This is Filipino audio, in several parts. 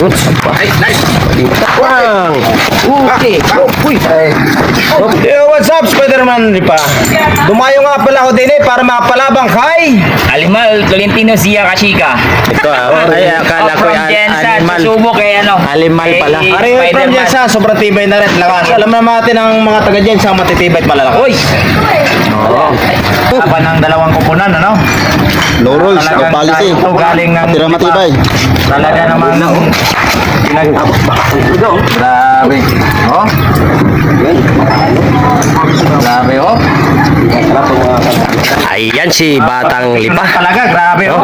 Nice. Wang. Okay. Uy. Yo, what's up, Spider-Man? Di pa? Dumayo nga pala ako din para makapalabang kay Alimal, Tolentino, Zia, Kashika. Ito ay akala ko animal. Susubok kay ano. Alimal pala. Ari, from dyan sa sobrang tibay na rin. Lakas. Alam naman natin ang mga taga dyan sa matitibay at malalakas. Uy! Oo. Apa ng dalawang kupunan, ano? No rules, no Talagang policy. ito galing ng Tira matibay. Talaga naman Grabe. Oh. Grabe, oh. Ayan si Batang Lipa. Talaga, grabe, oh.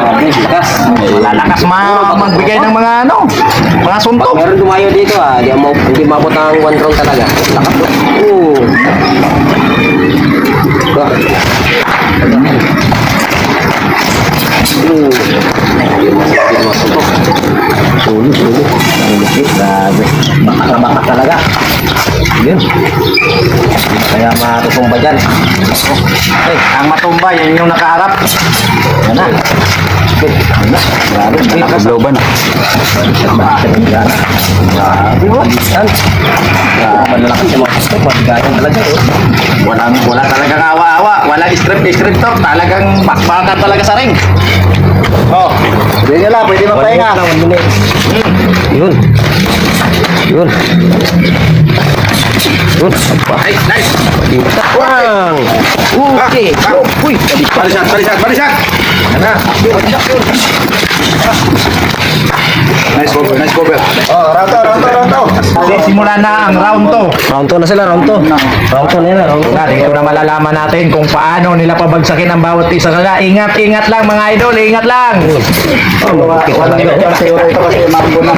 Lalakas magbigay ng mga ano, mga suntok. Meron tumayo dito hindi mabot ang 1 round talaga. Lakas to. Grabe. Baka talaga. Yun. Kaya matutumba dyan. Okay, ang matumba, yun yung nakaharap. Yan na. Okay, yan na. Grabe. Nakagloban. Grabe. Yan. Grabe na lang sa mga gusto. Pagkayang talaga. Wala talagang awa-awa. Walang strip talk. Talagang bakbaka talaga sa ring. Oh, hindi nila. Pwede mapahinga. Yun. Yun. Yun. Nice. Wang. Okay. Uy. Balisak. Yan na. Nice cover. Oh, round to. Simula na ang round 2. Round 2 na sila, round 2. Round 2 na yan, round 2. Dito na malalaman natin kung paano nila pabagsakin ang bawat isa. Kaya ingat lang mga idol, ingat lang. Walang ganyan sa ito kasi mambo na.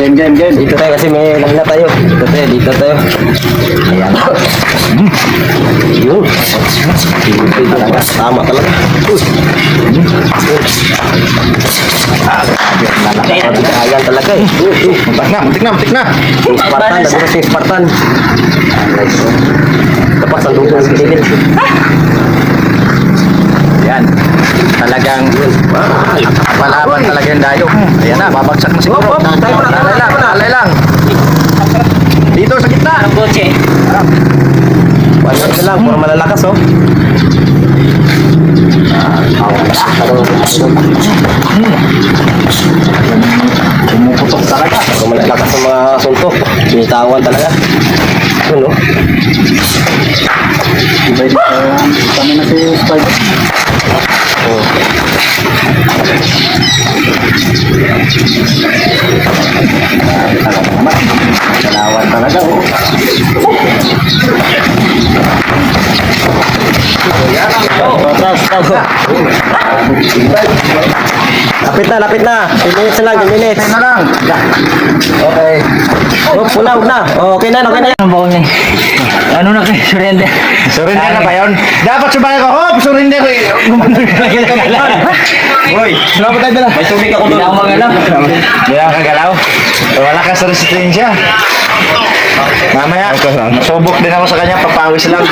Game. Dito tayo kasi may lang na tayo. Dito tayo. Ayan. Yun. Tama talaga. Ayan talaga eh. Muntik na. Spartan, nagano si Spartan. Tapos ang dugo sa kilid. Yan. Talagang palaban talaga yung dayo. Ayan na, babagsak na siguro. Alay lang. Dito sa gitna. Ang kotse. Wala ka lang, puro malalakas oh. Pumuputok talaga. Puro malalakas ang mga suntok. Binitawan talaga. Yun oh. Kami na si Spider. Dalawan talaga. Lapit na. 10 minutes na lang, 10 minutes. Na lang. Okay. Oh, huwag na. Oh, okay na. Ang baon niya. Ano na kayo? Surrender. Surrender na ba yun? Dapat sumayak ako. Surrender ko. Gumandun ka lang. Uy, salamat tayo dala. May tubig ako doon. Hindi ako magalaw. Hindi ako kagalaw. Wala ka sa resistensya. Mamaya, subok din ako sa kanya. Papawis lang.